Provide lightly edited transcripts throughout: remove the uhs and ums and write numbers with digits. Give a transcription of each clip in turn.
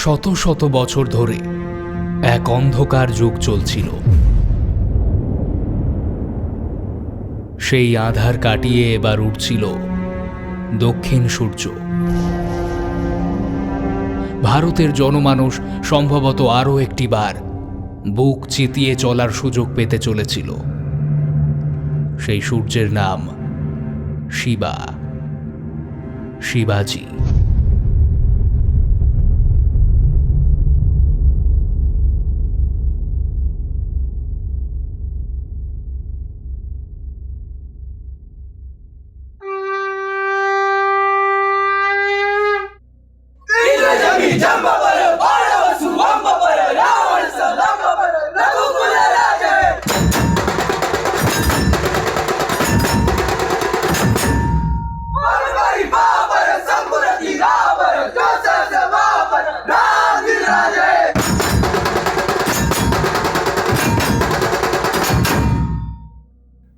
শত শত বছর ধরে এক অন্ধকার যুগ চলছিল। সেই আঁধার কাটিয়ে এবার উঠছিল দক্ষিণ সূর্য। ভারতের জনমানুষ সম্ভবত আরও একটি বার বুক চিতিয়ে চলার সুযোগ পেতে চলেছিল। সেই সূর্যের নাম শিবাজি।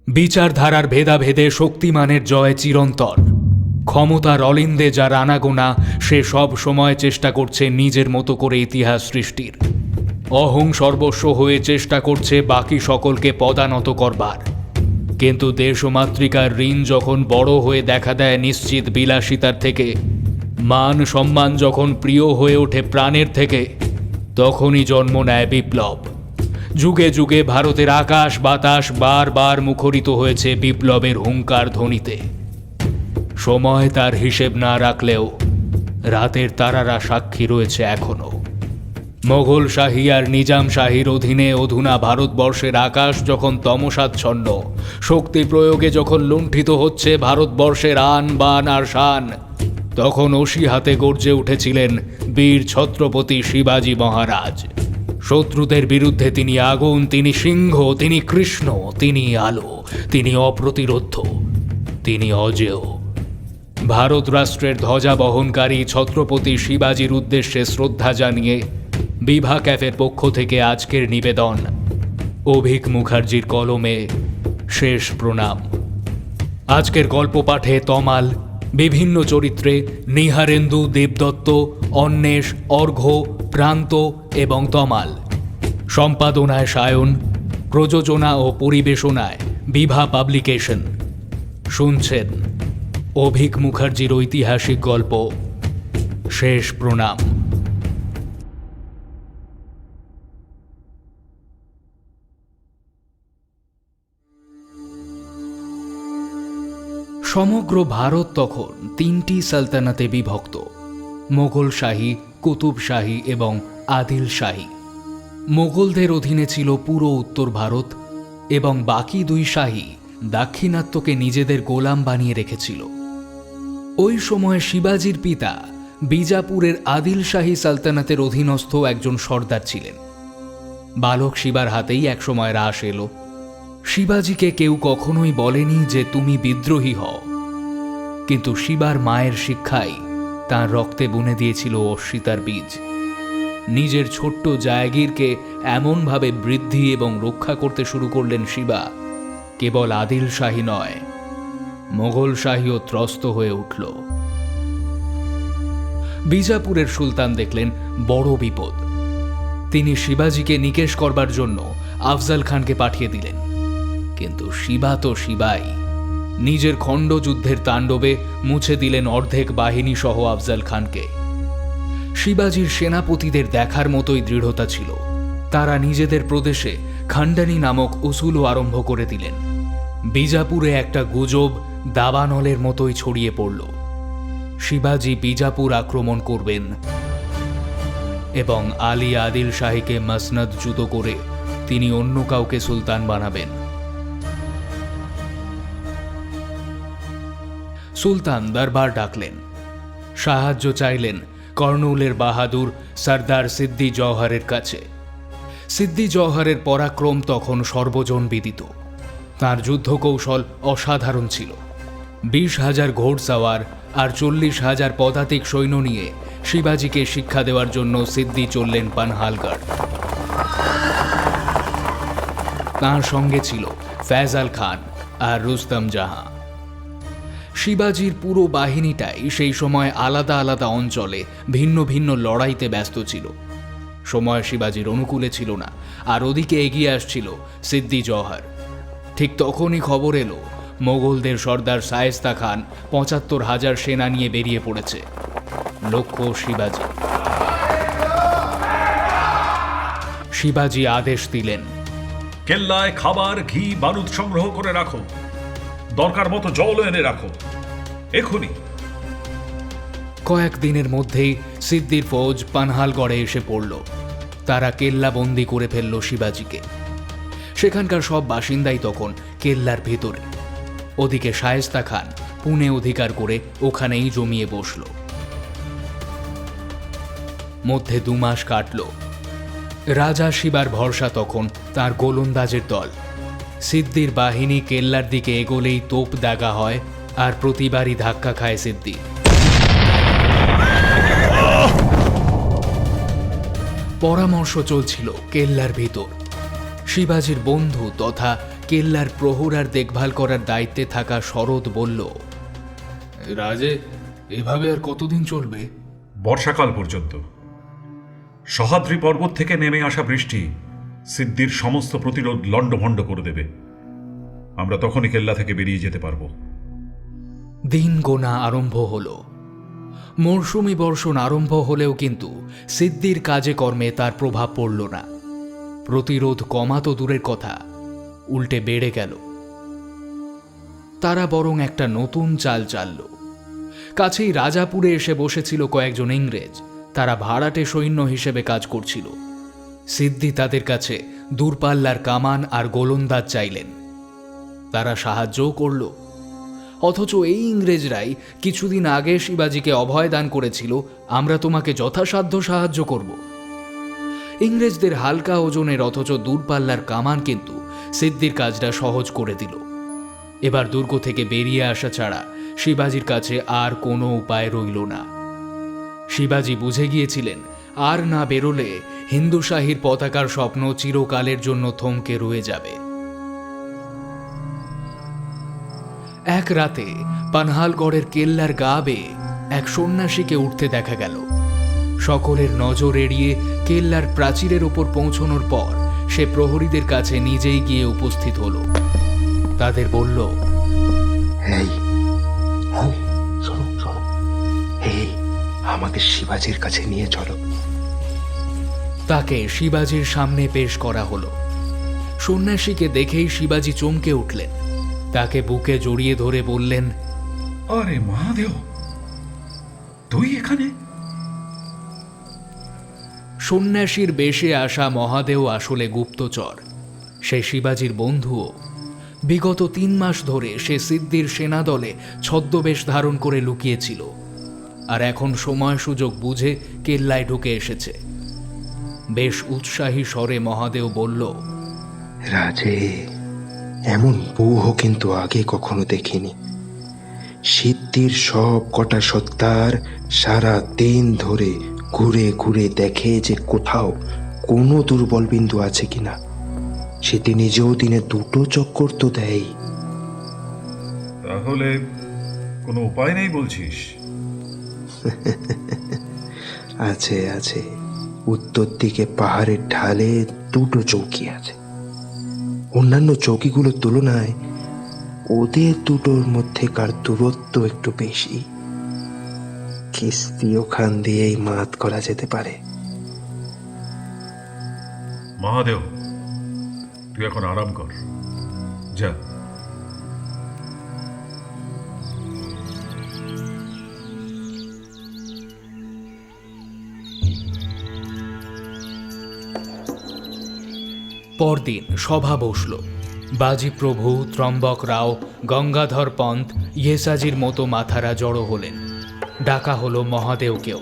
বিচারধারার ভেদাভেদে শক্তিমানের জয় চিরন্তন। ক্ষমতার অলিন্দে যার আনাগোনা, সে সব সময় চেষ্টা করছে নিজের মতো করে ইতিহাস সৃষ্টির। অহং সর্বস্ব হয়ে চেষ্টা করছে বাকি সকলকে পদানত করবার। কিন্তু দেশ ও মাতৃকার ঋণ যখন বড় হয়ে দেখা দেয় নিশ্চিত বিলাসিতার থেকে, মান সম্মান যখন প্রিয় হয়ে ওঠে প্রাণের থেকে, তখনই জন্ম নেয় বিপ্লব। যুগে যুগে ভারতের আকাশ বাতাস বারবার মুখরিত হয়েছে বিপ্লবের হুঙ্কার ধ্বনিতে। সময় তার হিসেব না রাখলেও রাতের তারারা সাক্ষী রয়েছে এখনো। মোগল শাহী আর নিজাম শাহীর অধীনে অধুনা ভারতবর্ষের আকাশ যখন তমসাচ্ছন্ন, শক্তি প্রয়োগে যখন লুণ্ঠিত হচ্ছে ভারতবর্ষের আন বান আর শান, তখন অসি হাতে গর্জে উঠেছিলেন বীর ছত্রপতি শিবাজী মহারাজ। শত্রুদের বিরুদ্ধে তিনি আগুন, তিনি সিংহ, তিনি কৃষ্ণ, তিনি আলো, তিনি অপ্রতিরোধ্য, তিনি অজেয়। ভারত রাষ্ট্রের ধ্বজা বহনকারী ছত্রপতি শিবাজির উদ্দেশ্যে শ্রদ্ধা জানিয়ে বিভা ক্যাফের পক্ষ থেকে আজকের নিবেদন অভিক মুখার্জির কলমে শেষ প্রণাম। আজকের গল্প পাঠে তমাল, বিভিন্ন চরিত্রে নিহারেন্দু, দেবদত্ত, অন্বেষ, অর্ঘ্য, প্রান্ত এবং তমাল। সম্পাদনায় সায়ন, প্রযোজনা ও পরিবেশনায় বিভা পাবলিকেশন। শুনছেন অভিক মুখার্জির ঐতিহাসিক গল্প শেষ প্রণাম। সমগ্র ভারত তখন তিনটি সালতানাতে বিভক্ত: মোগল শাহী, কুতুব শাহী এবং আদিল শাহী। মোগলদের অধীনে ছিল পুরো উত্তর ভারত এবং বাকি দুই শাহী দাক্ষিণাত্যকে নিজেদের গোলাম বানিয়ে রেখেছিল। ওই সময় শিবাজির পিতা বিজাপুরের আদিল শাহী সালতানাতের অধীনস্থ একজন সর্দার ছিলেন। বালক শিবার হাতেই একসময় রাস এলো। শিবাজিকে কেউ কখনোই বলেনি যে তুমি বিদ্রোহী হও, কিন্তু শিবার মায়ের শিক্ষাই তাঁর রক্তে বুনে দিয়েছিল অশ্বিতার বীজ। নিজের ছোট্ট জায়গিরকে এমনভাবে বৃদ্ধি এবং রক্ষা করতে শুরু করলেন শিবা, কেবল আদিল শাহী নয়, মোগল শাহীও ত্রস্ত হয়ে উঠল। বিজাপুরের সুলতান দেখলেন বড় বিপদ। তিনি শিবাজিকে নিকেশ করবার জন্য আফজাল খানকে পাঠিয়ে দিলেন। কিন্তু শিবা তো শিবাই, নিজের খণ্ডযুদ্ধের তাণ্ডবে মুছে দিলেন অর্ধেক বাহিনী সহ আফজাল খানকে। শিবাজির সেনাপতিদের দেখার মতোই দৃঢ়তা ছিল। তারা নিজেদের প্রদেশে খান্ডানি নামক উসুলও আরম্ভ করে দিলেন। বিজাপুরে একটা গুজব দাবানলের মতোই ছড়িয়ে পড়ল। শিবাজি বিজাপুর আক্রমণ করবেন এবং আলী আদিল শাহীকে মসনদচ্যুত করে তিনি অন্য কাউকে সুলতান বানাবেন। সুলতান দরবার ডাকলেন, সাহায্য চাইলেন কর্নুলের বাহাদুর সর্দার সিদ্দি জওহরের কাছে। সিদ্দি জওহরের পরাক্রম তখন সর্বজন বিদিত। তাঁর যুদ্ধকৌশল অসাধারণ ছিল। 20,000 ঘোড়সাওয়ার আর 40,000 পদাতিক সৈন্য নিয়ে শিবাজিকে শিক্ষা দেওয়ার জন্য সিদ্দি চললেন পানহালগড়। তাঁর সঙ্গে ছিল ফয়সাল খান আর রুস্তম জাহাঁ। শিবাজির পুরো বাহিনীটাই সেই সময় আলাদা আলাদা অঞ্চলে ভিন্ন ভিন্ন লড়াইতে ব্যস্ত ছিল। সময় শিবাজির অনুকূলে ছিল না, আর ওদিকে এগিয়ে আসছিল সিদ্দি জওহর। ঠিক তখনই খবর এলো মোগলদের সর্দার শায়েস্তা খান 75,000 সেনা নিয়ে বেরিয়ে পড়েছে। লক্ষ্য শিবাজি। শিবাজি আদেশ দিলেন, কেল্লায় খাবার, ঘি, বারুদ সংগ্রহ করে রাখো, দরকার মতো জল এনে রাখো, এখনই। কয়েকদিনের মধ্যেই সিদ্দির ফৌজ পানহালগড়ে এসে পড়ল। তারা কেল্লা বন্দি করে ফেলল শিবাজিকে। সেখানকার সব বাসিন্দাই তখন কেল্লার ভেতরে। ওদিকে শায়েস্তা খান পুনে অধিকার করে ওখানেই জমিয়ে বসল। মধ্যে 2 মাস কাটল। রাজা শিবার ভরসা তখন তার গোলন্দাজের দল। সিদ্দির বাহিনী কেল্লার দিকে এগোলেই তোপ দাগা হয়, আর প্রতিবারই ধাক্কা খায় সিদ্দি। পরামর্শ চলছিল কেল্লার ভিতর। শিবাজির বন্ধু তথা কেল্লার প্রহরার দেখভাল করার দায়িত্বে থাকা শরৎ বলল, রাজে, এভাবে আর কতদিন চলবে? বর্ষাকাল পর্যন্ত। সহ্যাদ্রি পর্বত থেকে নেমে আসা বৃষ্টি সিদ্দির সমস্ত প্রতিরোধ লণ্ডভণ্ড করে দেবে। আমরা তখনই কেল্লা থেকে বেরিয়ে যেতে পারবো। দিন গোনা আরম্ভ হল। মরশুমি বর্ষণ আরম্ভ হলেও কিন্তু সিদ্দির কাজে কর্মে তার প্রভাব পড়ল না। প্রতিরোধ কমা তো দূরের কথা, উল্টে বেড়ে গেল। তারা বরং একটা নতুন চাল চালল। কাছেই রাজাপুরে এসে বসেছিল কয়েকজন ইংরেজ। তারা ভাড়াটে সৈন্য হিসেবে কাজ করছিল। সিদ্দি তাদের কাছে দূরপাল্লার কামান আর গোলন্দাজ চাইলেন। তারা সাহায্যও করল। অথচ এই ইংরেজরাই কিছুদিন আগে শিবাজিকে অভয় দান করেছিল, আমরা তোমাকে যথাসাধ্য সাহায্য করব। ইংরেজদের হালকা ওজনের অথচ দূরপাল্লার কামান কিন্তু সিদ্দির কাজটা সহজ করে দিল। এবার দুর্গ থেকে বেরিয়ে আসা ছাড়া শিবাজির কাছে আর কোনো উপায় রইল না। শিবাজি বুঝে গিয়েছিলেন, আর না বেরোলে হিন্দুশাহীর পতাকার স্বপ্ন চিরকালের জন্য থমকে রয়ে যাবে। এক রাতে পানহালগড়ের কেল্লার গা বেয়ে এক সন্ন্যাসীকে উঠতে দেখা গেল। সকলের নজর এড়িয়ে কেল্লার প্রাচীরের উপর পৌঁছানোর পর সে প্রহরীদের কাছে নিজেই গিয়ে উপস্থিত হল। তাদের বলল, আমাকে শিবাজির কাছে নিয়ে চলো। তাকে শিবাজির সামনে পেশ করা হলো। সন্ন্যাসীকে দেখেই শিবাজি চমকে উঠলেন। তাকে বুকে জড়িয়ে ধরে বললেন, আরে মহাদেব, তুই এখানে? সন্ন্যাসীর বেশে আসা মহাদেব আসলে গুপ্তচর। সে শিবাজির বন্ধুও। বিগত 3 মাস ধরে সে সিদ্দির সেনাদলে ছদ্মবেশ ধারণ করে লুকিয়েছিল, আর এখন সময় সুযোগ বুঝে কেল্লায় ঢুকে এসেছে। বেশ উৎসাহী স্বরে মহাদেব বলল, রাজে, এমন বউও কিন্তু আগে কখনো দেখিনি। সিদ্ধির সব কটা সত্তার সারা দিন ধরে ঘুরে ঘুরে দেখে যে কোথাও কোনো দুর্বল বিন্দু আছে কিনা। সেটি নিজেও দিনে 2টো চক্কর তো দেয়। তাহলে কোনো উপায় নেই বলছিস? আছে আছে, উত্তর দিকে পাহাড়ের ঢালে 2টো চৌকি আছে। অন্যান্য চৌকিগুলোর তুলনায় ওদের 2টোর মধ্যেকার দূরত্ব একটু বেশি। কিস্তি ওখান দিয়েই মাত করা যেতে পারে। মহাদেব, তুই এখন আরাম কর, যা। পরদিন সভা বসল। বাজিপ্রভু, ত্রম্বক রাও, গঙ্গাধর পন্থ, ইয়েসাজির মতো মাথারা জড়ো হলেন। ডাকা হলো মহাদেবকেও।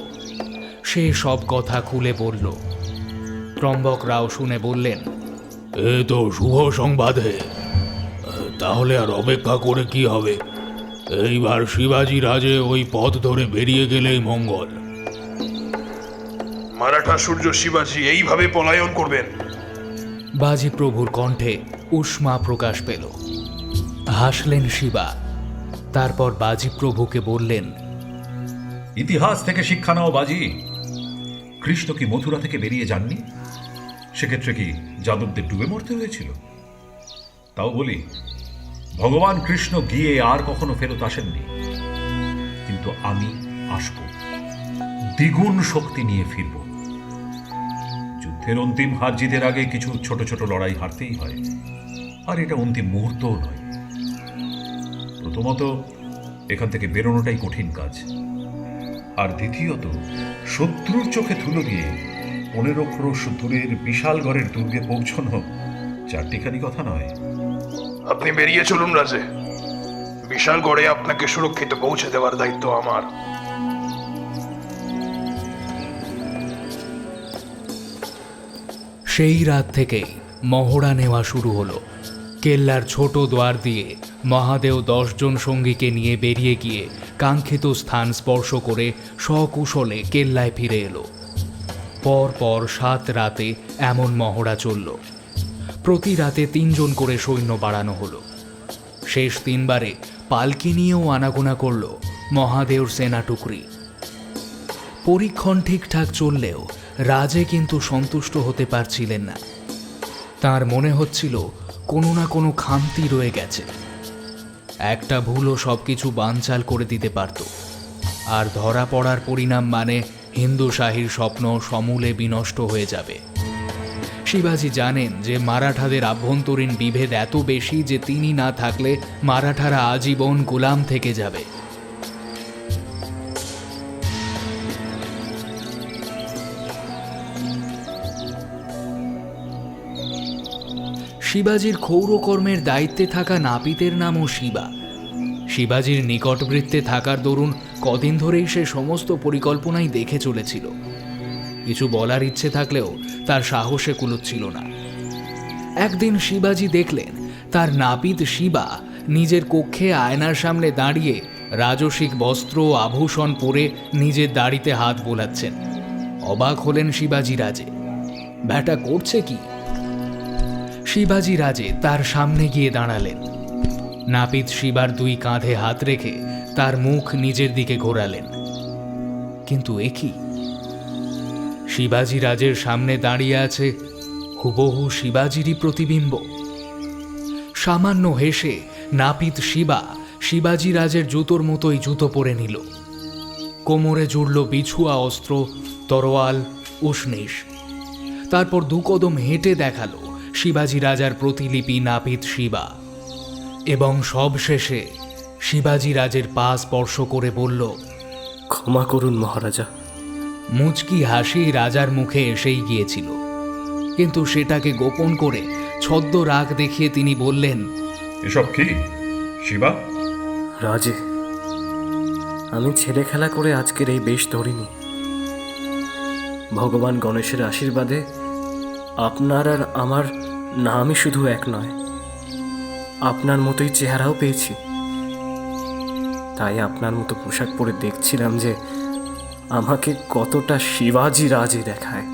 সে সব কথা খুলে বলল। ত্রম্বক রাও শুনে বললেন, এ তো শুভ সংবাদে। তাহলে আর অপেক্ষা করে কি হবে? এইবার শিবাজি রাজে ওই পথ ধরে বেরিয়ে গেলেই মঙ্গল। মারাঠা সূর্য শিবাজি এইভাবে পলায়ন করবেন? বাজি প্রভুর কণ্ঠে উষ্মা প্রকাশ পেল। হাসলেন শিবা। তারপর বাজি প্রভুকে বললেন, ইতিহাস থেকে শিক্ষা নাও বাজি। কৃষ্ণ কি মথুরা থেকে বেরিয়ে যাননি? সেক্ষেত্রে কি যাদবদের ডুবে মরতে হয়েছিল? তাও বলি, ভগবান কৃষ্ণ গিয়ে আর কখনো ফেরত আসেননি, কিন্তু আমি আসব, দ্বিগুণ শক্তি নিয়ে ফিরব। যুদ্ধের অন্তিম হার জিতের আগে কিছু ছোট ছোট লড়াই হারতেই হয়, আর এটা অন্তিম মুহূর্তও নয়। প্রথমত, এখান থেকে বেরোনোটাই কঠিন কাজ, আর দ্বিতীয়ত, শত্রুর চোখে ধুলো দিয়ে 15 ক্রোশ দূরের বিশালগড়ের দুর্গে পৌঁছানো চারটিখানি কথা নয়। আপনি বেরিয়ে চলুন রাজে। বিশালগড়ে আপনাকে সুরক্ষিত পৌঁছে দেওয়ার দায়িত্ব আমার। সেই রাত থেকেই মহড়া নেওয়া শুরু হলো। কেল্লার ছোট দ্বার দিয়ে মহাদেব 10 জন সঙ্গীকে নিয়ে বেরিয়ে গিয়ে কাঙ্ক্ষিত স্থান স্পর্শ করে সকুশলে কেল্লায় ফিরে এলো। পর পর 7 রাতে এমন মহড়া চলল। প্রতি রাতে 3 জন করে সৈন্য বাড়ানো হলো। শেষ 3 বারে পালকি নিয়েও আনাগোনা করল মহাদেওর সেনা টুকরি। পরীক্ষণ ঠিকঠাক চললেও রাজে কিন্তু সন্তুষ্ট হতে পারছিলেন না। তার মনে হচ্ছিল কোনো না কোনো খামতি রয়ে গেছে। একটা ভুলও সবকিছু বানচাল করে দিতে পারত, আর ধরা পড়ার পরিণাম মানে হিন্দু শাহীর স্বপ্ন সমূলে বিনষ্ট হয়ে যাবে। শিবাজি জানেন যে মারাঠাদের আভ্যন্তরীণ বিভেদ এত বেশি যে তিনি না থাকলে মারাঠারা আজীবন গোলাম থেকে যাবে। শিবাজির ক্ষৌরকর্মের দায়িত্বে থাকা নাপিতের নামও শিবা। শিবাজির নিকটবৃত্তে থাকার দরুন কদিন ধরেই সে সমস্ত পরিকল্পনাই দেখে চলেছিল। কিছু বলার ইচ্ছে থাকলেও তার সাহসে কুলোচ্ছিল না। একদিন শিবাজি দেখলেন তার নাপিত শিবা নিজের কক্ষে আয়নার সামনে দাঁড়িয়ে রাজসিক বস্ত্র আভূষণ পরে নিজের দাড়িতে হাত বোলাচ্ছেন। অবাক হলেন শিবাজি রাজে। ব্যাটা করছে কি? শিবাজি রাজে তার সামনে গিয়ে দাঁড়ালেন। নাপিত শিবার 2 কাঁধে হাত রেখে তার মুখ নিজের দিকে ঘোরালেন। কিন্তু এ কি? শিবাজি রাজের সামনে দাঁড়িয়ে আছে হুবহু শিবাজিরই প্রতিবিম্ব। সামান্য হেসে নাপিত শিবা শিবাজি রাজের জুতোর মতোই জুতো পরে নিল। কোমরে জুড়ল বিছুয়া অস্ত্র, তরোয়াল, উষ্ণিশ। তারপর 2 কদম হেঁটে দেখালো শিবাজি রাজার প্রতিলিপি নাপিত শিবা, এবং সব শেষে শিবাজি রাজের পা স্পর্শ করে বলল, ক্ষমা করুন মহারাজা। মুচকি হাসি রাজার মুখে এসেই গিয়েছিল, কিন্তু সেটাকে গোপন করে ছদ্ম রাগ দেখিয়ে তিনি বললেন, এসব কি শিবা? রাজে, আমি ছেলে খেলা করে আজকের এই বেশ ধরিনি। ভগবান গণেশের আশীর্বাদে আপনার আর আমার নামই শুধু এক নয়, আপনার মতোই চেহারাও পেয়েছি। তাই আপনার মতো পোশাক পরে দেখছিলাম যে আমাকে কতটা শিবাজি রাজে দেখায়।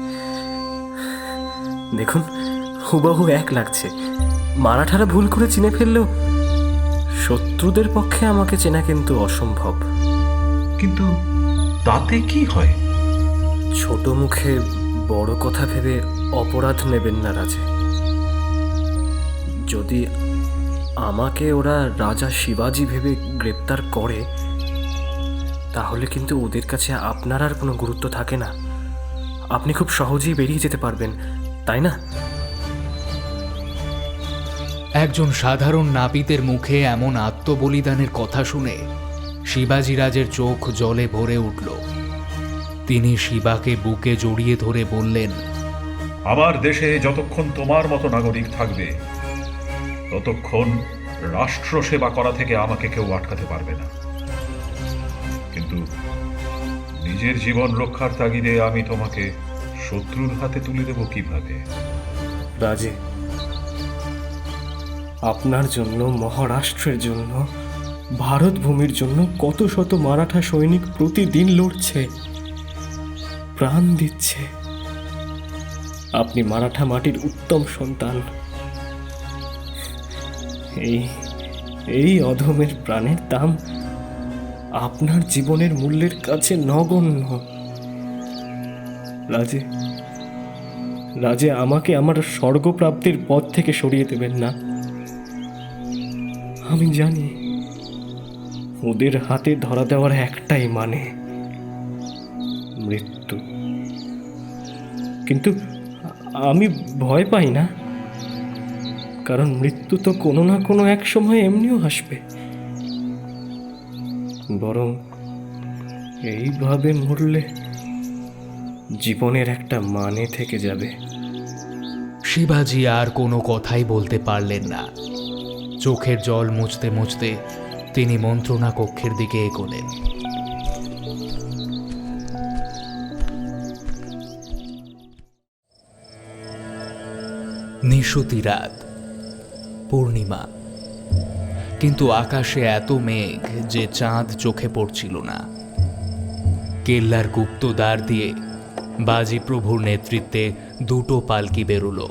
দেখুন, হুবহু এক লাগছে। মারাঠারা ভুল করে চিনে ফেললেও শত্রুদের পক্ষে আমাকে চেনা কিন্তু অসম্ভব। কিন্তু তাতে কি হয়? ছোট মুখে বড় কথা ভেবে অপরাধ নেবেন না রাজে। যদি আমাকে ওরা রাজা শিবাজি ভেবে গ্রেপ্তার করে, তাহলে কিন্তু ওদের কাছে আপনার আর কোনো গুরুত্ব থাকে না। আপনি খুব সহজেই বেরিয়ে যেতে পারবেন, তাই না? একজন সাধারণ নাপিতের মুখে এমন আত্মবলিদানের কথা শুনে শিবাজি রাজের চোখ জলে ভরে উঠল। তিনি শিবাকে বুকে জড়িয়ে ধরে বললেন, আমার দেশে যতক্ষণ তোমার মতো নাগরিক থাকবে, ততক্ষণ রাষ্ট্র সেবা করা থেকে আমাকে কেউ আটকাতে পারবে না। কিন্তু নিজের জীবন রক্ষার তাগিদে আমি তোমাকে শত্রুর হাতে তুলে দেব কিভাবে? রাজে, আপনার জন্য, মহারাষ্ট্রের জন্য, ভারত ভূমির জন্য কত শত মারাঠা সৈনিক প্রতিদিন লড়ছে, প্রাণ দিচ্ছে। আপনি মারাঠা মাটির উত্তম সন্তান। এই অধমের প্রাণের দাম আপনার জীবনের মূল্যের কাছে নগণ্য। রাজে, রাজে, আমাকে আমার স্বর্গপ্রাপ্তির পথ থেকে সরিয়ে দেবেন না। আমি জানি ওদের হাতে ধরা দেওয়ার একটাই মানে মৃত্যু, কিন্তু আমি ভয় পাই না, কারণ মৃত্যু তো কোনো না কোনো এক সময় এমনিও আসবে। বরং এইভাবে মরলে জীবনের একটা মানে থেকে যাবে। শিবাজি আর কোনো কথাই বলতে পারলেন না। চোখের জল মুছতে মুছতে তিনি মন্ত্রণা কক্ষের দিকে এগোলেন। নিশুতি রাত, পূর্ণিমা, কিন্তু আকাশে এত মেঘ যে চাঁদ চোখে পড়ছিল না। কেল্লার গুপ্ত দ্বার দিয়ে বাজি প্রভুর নেতৃত্বে দুটো পালকি বেরোলো।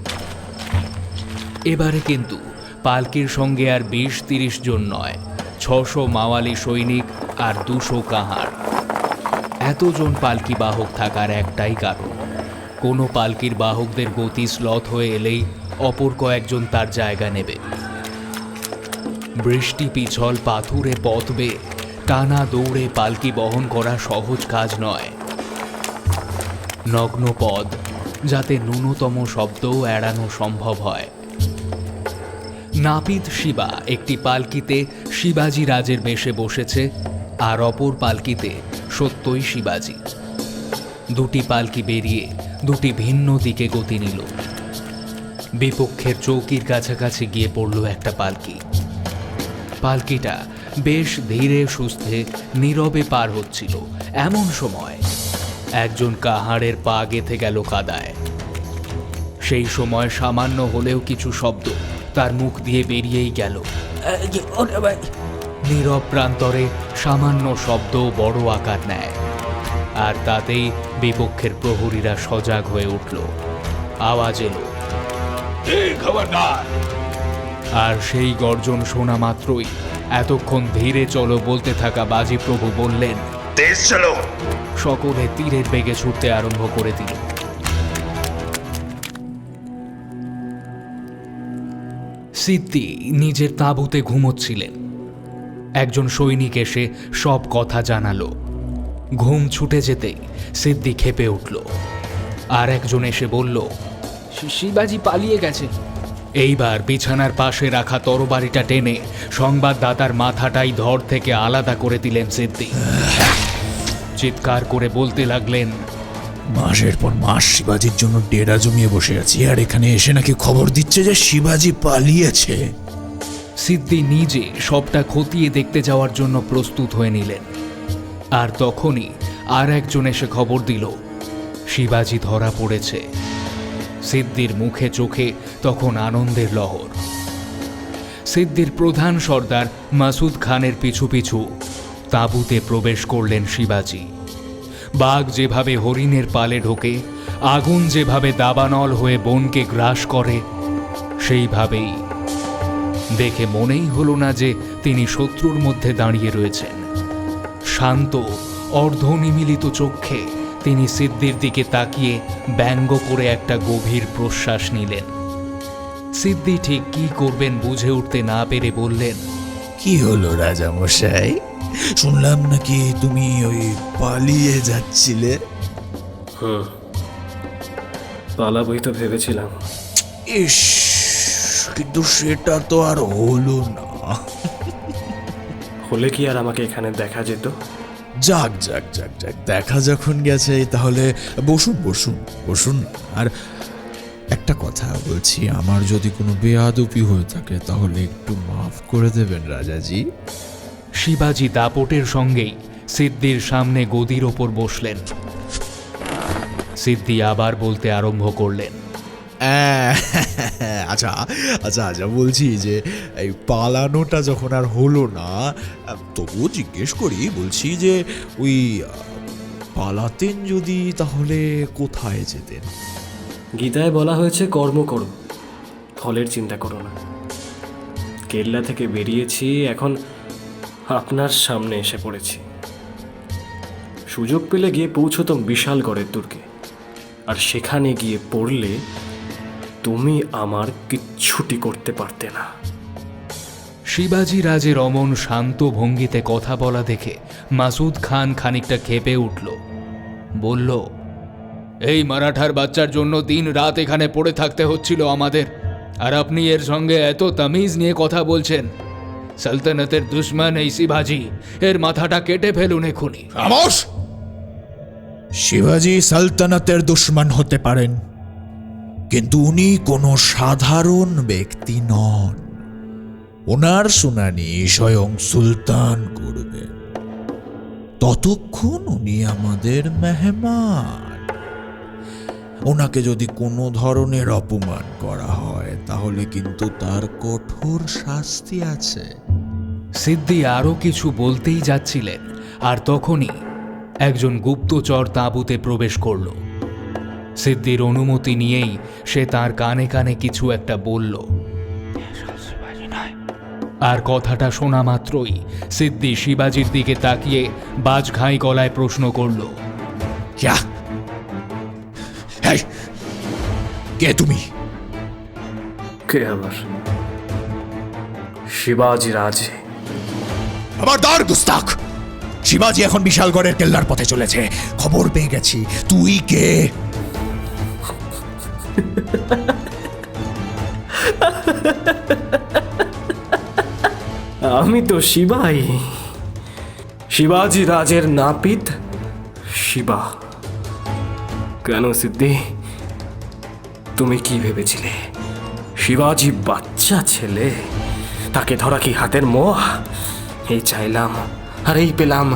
এবারে কিন্তু পালকির সঙ্গে আর 20-30 জন নয়, 600 মাওয়ালি সৈনিক আর 200 কাহার। এতজন পালকি বাহক থাকার একটাই কারণ, কোনো পালকির বাহকদের গতি স্লথ হয়ে এলেই অপর কয়েকজন তার জায়গা নেবে। বৃষ্টি পিছল পাথুরে পথ বেয়ে টানা দৌড়ে পালকি বহন করা সহজ কাজ নয়। নগ্ন পদ, যাতে ন্যূনতম শব্দও এড়ানো সম্ভব হয়। নাপিত শিবা একটি পালকিতে শিবাজি রাজের বেশে বসেছে, আর অপর পালকিতে সত্যই শিবাজি। দুটি পালকি বেরিয়ে দুটি ভিন্ন দিকে গতি নিল। বিপক্ষের চৌকির কাছাকাছি গিয়ে পড়ল একটা পালকি। পালকিটা বেশ ধীরে সুস্থে নীরবে পার হচ্ছিল। এমন সময় একজন কাহারের পা গেঁথে গেল কাদায়। সেই সময় সামান্য হলেও কিছু শব্দ তার মুখ দিয়ে বেরিয়েই গেল। নীরব প্রান্তরে সামান্য শব্দ বড় আকার নেয়, আর তাতেই বিপক্ষের প্রহরীরা সজাগ হয়ে উঠল। আওয়াজ এলো, আর সেই গর্জন শোনা মাত্রই এতক্ষণ ধীরে চলো বলতে থাকা বাজি প্রভু বললেন, তেজ চলো। সকলে তীরের বেগে ছুটতে আরম্ভ করে দিল। সিদ্ধি নিজের তাঁবুতে ঘুমোচ্ছিলেন। একজন সৈনিক এসে সব কথা জানালো। ঘুম ছুটে যেতেই সিদ্ধি ক্ষেপে উঠল। আর একজন এসে বলল, শিবাজি পালিয়ে গেছে। এইবার বিছানার পাশে রাখা তরবারিটা টেনে সংবাদদাতার মাথাটাই ধর থেকে আলাদা করে দিলেন সিদ্ধি। চিৎকার করে বলতে লাগলেন, মাসের পর মাস শিবাজির জন্য ডেরা জমিয়ে বসে আছি, আর এখানে এসে নাকি খবর দিচ্ছে যে শিবাজি পালিয়েছে। সিদ্ধি নিজে সবটা খতিয়ে দেখতে যাওয়ার জন্য প্রস্তুত হয়ে নিলেন। আর তখনই আর একজন এসে খবর দিল, শিবাজি ধরা পড়েছে। সিদ্ধির মুখে চোখে তখন আনন্দের লহর। সিদ্ধির প্রধান সর্দার মাসুদ খানের পিছু পিছু তাঁবুতে প্রবেশ করলেন শিবাজি। বাঘ যেভাবে হরিণের পালে ঢোকে, আগুন যেভাবে দাবানল হয়ে বনকে গ্রাস করে, সেইভাবেই দেখে মনেই হলো না যে তিনি শত্রুর মধ্যে দাঁড়িয়ে রয়েছেন। শান্ত অর্ধনিমিলিত চক্ষে তিনি সিদ্ধির দিকে তাকিয়ে ব্যঙ্গ করে একটা গভীর প্রশ্বাস নিলেন। সিদ্ধি ঠিক কি করবেন বুঝে উঠতে না পেরে বললেন, কি হলো রাজামশাই? শুনলাম নাকি তুমি ওই পালিয়ে যাচ্ছিলে। পালাবই তো ভেবেছিলাম। ইস, কিন্তু সেটা তো আর হলো না। হলে কি আর আমাকে এখানে দেখা যেত? যাক যাক যাক যাক, দেখা যখন গেছে তাহলে বসুন বসুন বসুন। আর একটা কথা বলছি, আমার যদি কোনো বেয়াদপি হয়ে থাকে তাহলে একটু মাফ করে দেবেন রাজাজি। শিবাজি দাপটের সঙ্গেই সিদ্দির সামনে গদির ওপর বসলেন। সিদ্দি আবার বলতে আরম্ভ করলেন। আচ্ছা আচ্ছা আচ্ছা, বলছি যে এই পালানোটা যখন আর হলো না, তবুও জিজ্ঞেস করি, বলছি যে ওই পালাতেন যদি, তাহলে কোথায় যেতেন? গীতায় বলা হয়েছে কর্ম করো, ফলের চিন্তা করো না। কেল্লা থেকে বেরিয়েছি, এখন আপনার সামনে এসে পড়েছি। সুযোগ পেলে গিয়ে পৌঁছতাম বিশালগড়ের দুর্গে, আর সেখানে গিয়ে পড়লে তুমি আমার কিচ্ছুটি করতে পারতে না। শিবাজি রাজের অমন শান্ত ভঙ্গিতে কথা বলা দেখে মাসুদ খান খানিকটা ক্ষেপে উঠল। বলল, এই মারাঠার বাচ্চার জন্য দিন রাত এখানে পড়ে থাকতে হচ্ছিল আমাদের, আর আপনি এর সঙ্গে এত তামিজ নিয়ে কথা বলছেন। সালতানাতের দুশ্মন এই শিবাজি, এর মাথাটা কেটে ফেলুন এখুনি। খামোশ! শিবাজি সালতানাতের দুশমন হতে পারেন, কিন্তু উনি কোনো সাধারণ ব্যক্তি নন। ওনার শুনানি স্বয়ং সুলতান করবেন। ততক্ষণ উনি আমাদের মেহমান। ওনাকে যদি কোনো ধরনের অপমান করা হয়, তাহলে কিন্তু তার কঠোর শাস্তি আছে। সিদ্দি আরও কিছু বলতেই যাচ্ছিলেন, আর তখনই একজন গুপ্তচর তাঁবুতে প্রবেশ করল। সিদ্দির অনুমতি নিয়েই সে তার কানে কানে কিছু একটা বলল। আর কথাটা শোনা মাত্রই সিদ্দি শিবাজির দিকে তাকিয়ে বাজঘাই গলায় প্রশ্ন করল, কে তুমি? কে আবার? শিবাজি রাজে। আমার দার গুস্তাখ! শিবাজি এখন বিশালগড়ের কেল্লার পথে চলেছে, খবর পেয়ে গেছি। তুই কে? আমি তো শিবাই, শিবাজি রাজের নাপিত শিবা। কেন সিদ্ধি, তুমি কি ভেবেছিলে শিবাজি বাচ্চা ছেলে, তাকে ধরা কি হাতের মোয়া? এই চাইলাম আর এই পেলাম।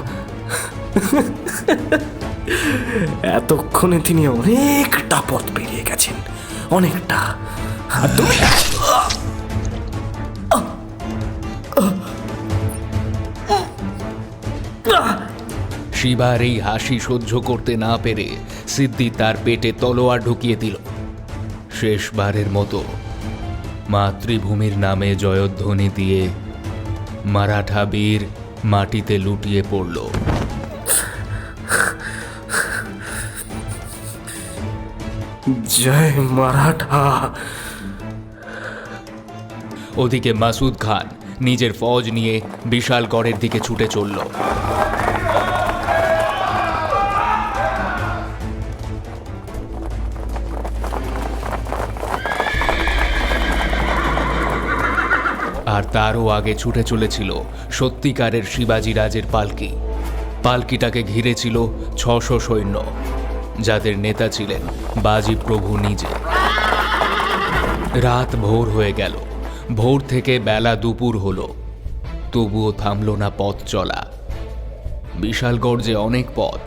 এতক্ষণে তিনি অনেকটা পথ পেরিয়ে গেছেন, অনেকটা। আর তুমি শিবার এই হাসি সহ্য করতে না পেরে সিদ্দি তার পেটে তলোয়ার ঢুকিয়ে দিল। শেষবারের মতো মাতৃভূমির নামে জয়ধ্বনি দিয়ে মারাঠা বীর মাটিতে লুটিয়ে পড়ল। জয় মারাঠা। ওদিকে মাসুদ খান নিজের ফৌজ নিয়ে বিশালগড়ের দিকে ছুটে চলল। আর তারও আগে ছুটে চলেছিল সত্যিকারের শিবাজি রাজের পালকি। পালকিটাকে ঘিরেছিল 600 সৈন্য, যাদের নেতা ছিলেন বাজি প্রভু নিজে। রাত ভোর হয়ে গেল, ভোর থেকে বেলা দুপুর হলো, তবুও থামল না পথ চলা। বিশালগড় যে অনেক পথ।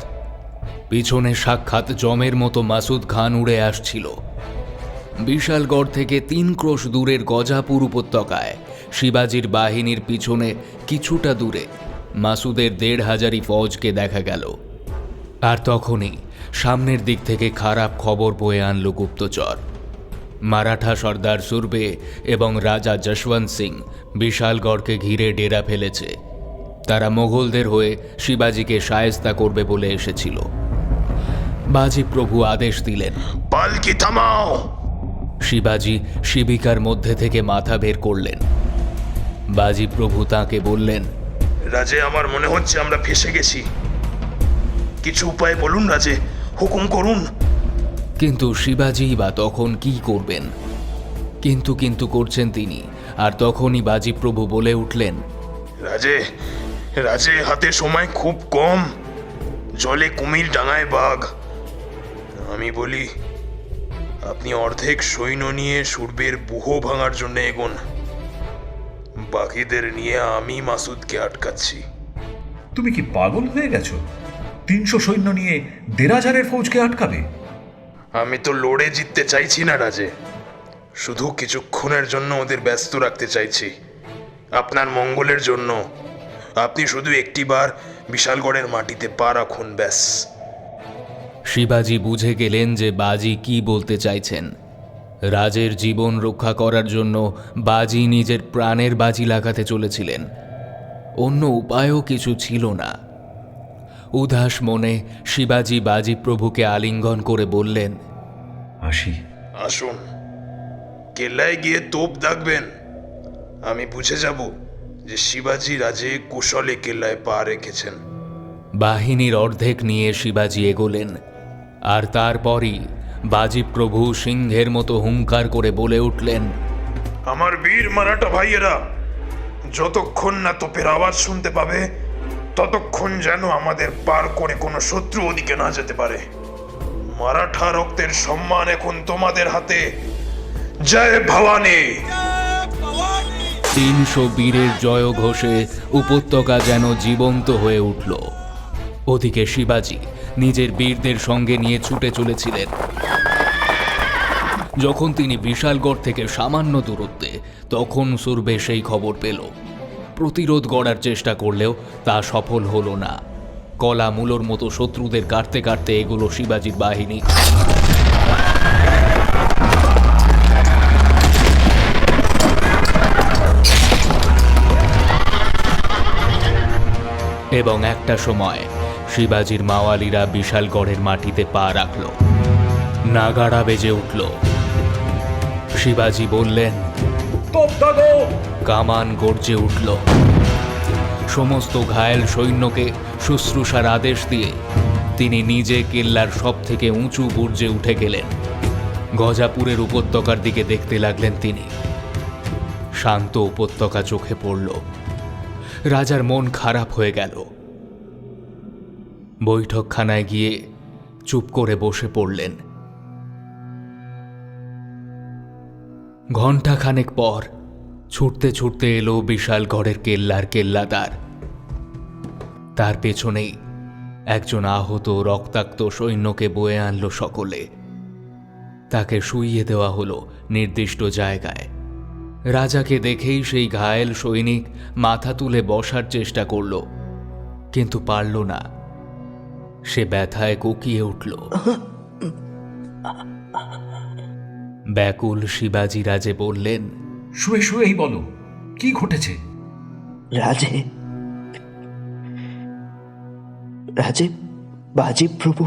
পিছনে সাক্ষাৎ জমের মতো মাসুদ খান উড়ে আসছিল। বিশালগড় থেকে 3 ক্রোশ দূরের গজাপুর উপত্যকায় শিবাজির বাহিনীর পিছনে কিছুটা দূরে মাসুদের 1,500 ফৌজকে দেখা গেল। আর তখনই সামনের দিক থেকে খারাপ খবর বয়ে আনল গুপ্তচর। মারাঠা সর্দার সুরবে এবং রাজা যশবন্ত সিং বিশালগড়কে ঘিরে ডেরা ফেলেছে। তারা মোগলদের হয়ে শিবাজিকে শায়েস্তা করবে বলে এসেছিল। বাজি প্রভু আদেশ দিলেন, পালকি থামাও। শিবাজি শিবিকার মধ্যে থেকে মাথা বের করলেন। বাজি প্রভু তাঁকে বললেন, রাজে, আমার মনে হচ্ছে আমরা ফেসে গেছি। কিছু উপায় বলুন রাজে, হুকুম করুন। কিন্তু শিবাজি বা তখন কি করবেন? কিন্তু করছেন তিনি। আর তখনই বাজি প্রভু বলে উঠলেন, রাজে, রাজে, হাতে সময় খুব কম। জলে কুমির, ডাঙায় বাঘ। আমি বলি, আপনি অর্ধেক সৈন্য নিয়ে সুরবের বুহ ভাঙার জন্য এগোন। বাকিদের নিয়ে আমি মাসুদকে আটকাচ্ছি। তুমি কি পাগল হয়ে গেছো? 300 সৈন্য নিয়ে 1500 ফৌজকে আটকাবে? আমি তো লড়ে জিততে চাইছি না রাজে, শুধু কিছুক্ষণের জন্য ওদের ব্যস্ত রাখতে চাইছি, আপনার মঙ্গলের জন্য। আপনি শুধু একটিবার বিশালগড়ের মাটিতে পা রাখুন, ব্যাস। শিবাজি বুঝে গেলেন যে বাজি কি বলতে চাইছেন। রাজের জীবন রক্ষা করার জন্য বাজি নিজের প্রাণের বাজি লাগাতে চলেছিলেন, অন্য উপায়ও কিছু ছিল না। উদাস মনে শিবাজি বাজি প্রভুকে আলিঙ্গন করে বললেন, আসি। আসুন, কেল্লায় গিয়ে তোপ দাগবেন। আমি বুঝে যাব যে শিবাজি রাজে কুশলে কেল্লায় পা রেখেছেন। বাহিনীর অর্ধেক নিয়ে শিবাজি এগোলেন, আর তারপরই বাজি প্রভু সিংহের মতো হুঙ্কার করে বলে উঠলেন, আমার বীর মারাঠা ভাইয়েরা, যতক্ষণ না তোপের আওয়াজ শুনতে পাবে ততক্ষণ যেন আমাদের পার করে কোনো শত্রু ওদিকে না যেতে পারে। মারাঠা রক্তের সম্মান এখন তোমাদের হাতে। জয় ভবানী। 300 বীরের জয় ঘোষে উপত্যকা যেন জীবন্ত হয়ে উঠল। ওদিকে শিবাজি নিজের বীরদের সঙ্গে নিয়ে ছুটে চলেছিলেন। যখন তিনি বিশালগড় থেকে সামান্য দূরত্বে, তখন সুরবে সেই খবর পেল। প্রতিরোধ গড়ার চেষ্টা করলেও তা সফল হলো না। কলা মূলোর মতো শত্রুদের কাটতে কাটতে এগুলো শিবাজির বাহিনী। এবং একটা সময় শিবাজির মাওয়ালিরা বিশালগড়ের মাটিতে পা রাখল। নাগাড়া বেজে উঠল। শিবাজি বললেন, তোপ দাগো! কামান গর্জে উঠল। সমস্ত ঘায়েল সৈন্যকে শুশ্রূষার আদেশ দিয়ে তিনি নিজে কেল্লার সব থেকে উঁচু বুর্জে উঠে গেলেন। গজাপুরের উপত্যকার দিকে দেখতে লাগলেন তিনি। শান্ত উপত্যকা চোখে পড়ল। রাজার মন খারাপ হয়ে গেল। বৈঠকখানায় গিয়ে চুপ করে বসে পড়লেন। ঘণ্টাখানেক পর ছুটতে ছুটতে এলো বিশালগড়ের কেল্লার কেল্লাদার। তার পেছনেই একজন আহত রক্তাক্ত সৈন্যকে বয়ে আনলো সকলে। তাকে শুইয়ে দেওয়া হলো নির্দিষ্ট জায়গায়। রাজাকে দেখেই সেই ঘায়েল সৈনিক মাথা তুলে বসার চেষ্টা করল, কিন্তু পারল না। সে ব্যথায় কুকিয়ে উঠল। ব্যাকুল শিবাজি রাজে বললেন, শুয়ে শুয়েই বলো, কি ঘটেছে? রাজে রাজে বাজি প্রভু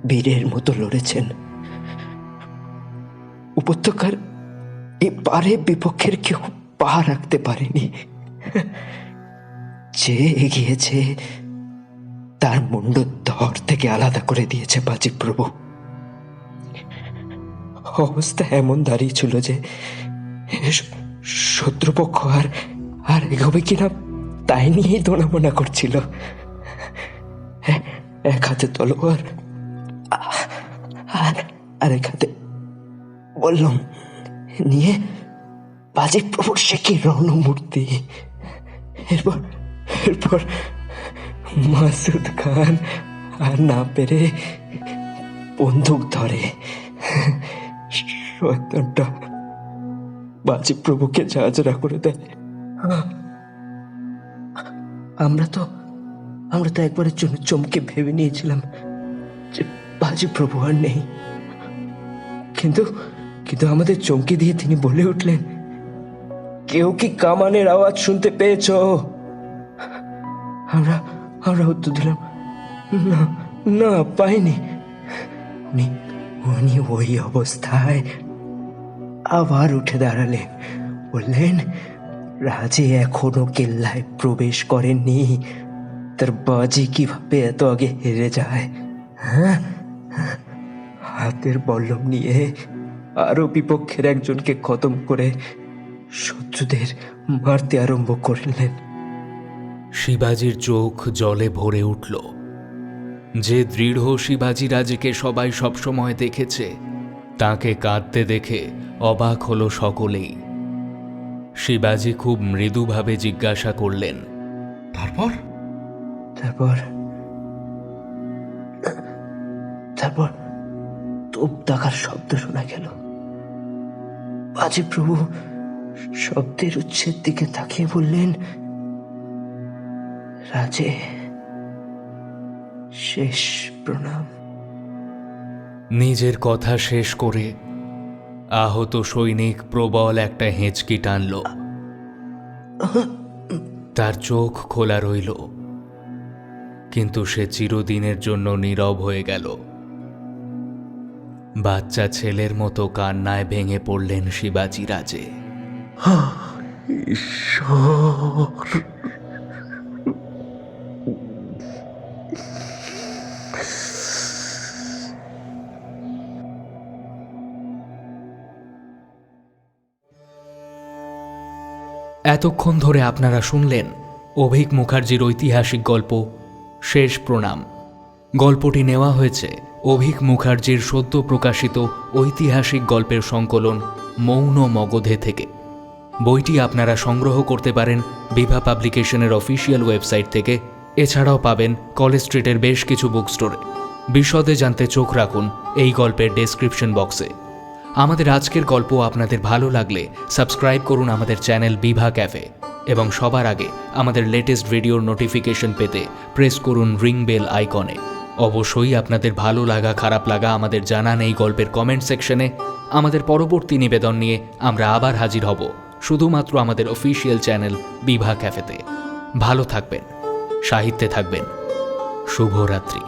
বীরের মতো লড়েছেন। উপত্যকার এপারে বিপক্ষের কেউ পা রাখতে পারেনি। যে এগিয়েছে তার মুন্ড ধর থেকে আলাদা করে দিয়েছে বাজি প্রভু। অবস্থা এমন দাঁড়িয়েছিল যে শত্রুপক্ষ আর এগোবে কিনা তাই নিয়েই দোনামোনা করছিল। এক হাতে তলোয়ার আর এক হাতে বললাম নিয়ে বাজি প্রভুর সে কি রণমূর্তি। এরপর মাসুদ খান আর না পেরে বন্দুক ধরে শয়তানটা বাজি প্রভুকে ঝাঁঝরা করে দেয়। আমরা তো একবারের জন্য চমকে ভেবে নিয়েছিলাম যে বাজি প্রভু আর নেই, কিন্তু আমাদের চমকে দিয়ে তিনি বলে উঠলেন, কেউ কি কামানের আওয়াজ শুনতে পেয়েছ? আমরা উত্তর দিলাম, না পাইনি। উনি ওই অবস্থায় আবার উঠে দাঁড়ালেন, বললেন, রাজে এখনো কেল্লায় প্রবেশ করেননি, তার বাজি কিভাবে এত আগে হেরে যায়? হ্যাঁ, হাতের বল্লম নিয়ে আরো বিপক্ষের একজনকে খতম করে শত্রুদের মারতে আরম্ভ করলেন। শিবাজির চোখ জলে ভরে উঠল। যে দৃঢ় শিবাজি রাজকে সবাই সবসময় দেখেছে, তাকে কাঁদতে দেখে অবাক হলো সকলেই। শিবাজি খুব মৃদুভাবে জিজ্ঞাসা করলেন, তারপর? তারপর তারপর তোপ দাগার শব্দ শোনা গেল। বাজি প্রভু শব্দের উচ্ছের দিকে তাকিয়ে বললেন, রাজে শেষ প্রণাম। নিজের কথা শেষ করে আহত সৈনিক প্রবল একটা হেঁচকি টানল। তার চোখ খোলা রইল, কিন্তু সে চিরদিনের জন্য নীরব হয়ে গেল। বাচ্চা ছেলের মতো কান্নায় ভেঙে পড়লেন শিবাজি রাজে। ঈশ্বর, এতক্ষণ ধরে আপনারা শুনলেন অভিক মুখার্জির ঐতিহাসিক গল্প শেষ প্রণাম। গল্পটি নেওয়া হয়েছে অভিক মুখার্জির সদ্য প্রকাশিত ঐতিহাসিক গল্পের সংকলন মৌন মগধে থেকে। বইটি আপনারা সংগ্রহ করতে পারেন বিভা পাবলিকেশনের অফিসিয়াল ওয়েবসাইট থেকে। এছাড়াও পাবেন কলেজ স্ট্রিটের বেশ কিছু বুক স্টোরে। বিশদে জানতে চোখ রাখুন এই গল্পের ডেসক্রিপশন বক্সে। আমাদের আজকের গল্প আপনাদের ভালো লাগলে সাবস্ক্রাইব করুন আমাদের চ্যানেল বিভা ক্যাফে, এবং সবার আগে আমাদের লেটেস্ট ভিডিওর নোটিফিকেশন পেতে প্রেস করুন রিং বেল আইকনে। অবশ্যই আপনাদের ভালো লাগা খারাপ লাগা আমাদের জানান এই গল্পের কমেন্ট সেকশনে। আমাদের পরবর্তী নিবেদন নিয়ে আমরা আবার হাজির হব শুধুমাত্র আমাদের অফিসিয়াল চ্যানেল বিভা ক্যাফেতে। ভালো থাকবেন, সাহিত্যে থাকবেন। শুভরাত্রি।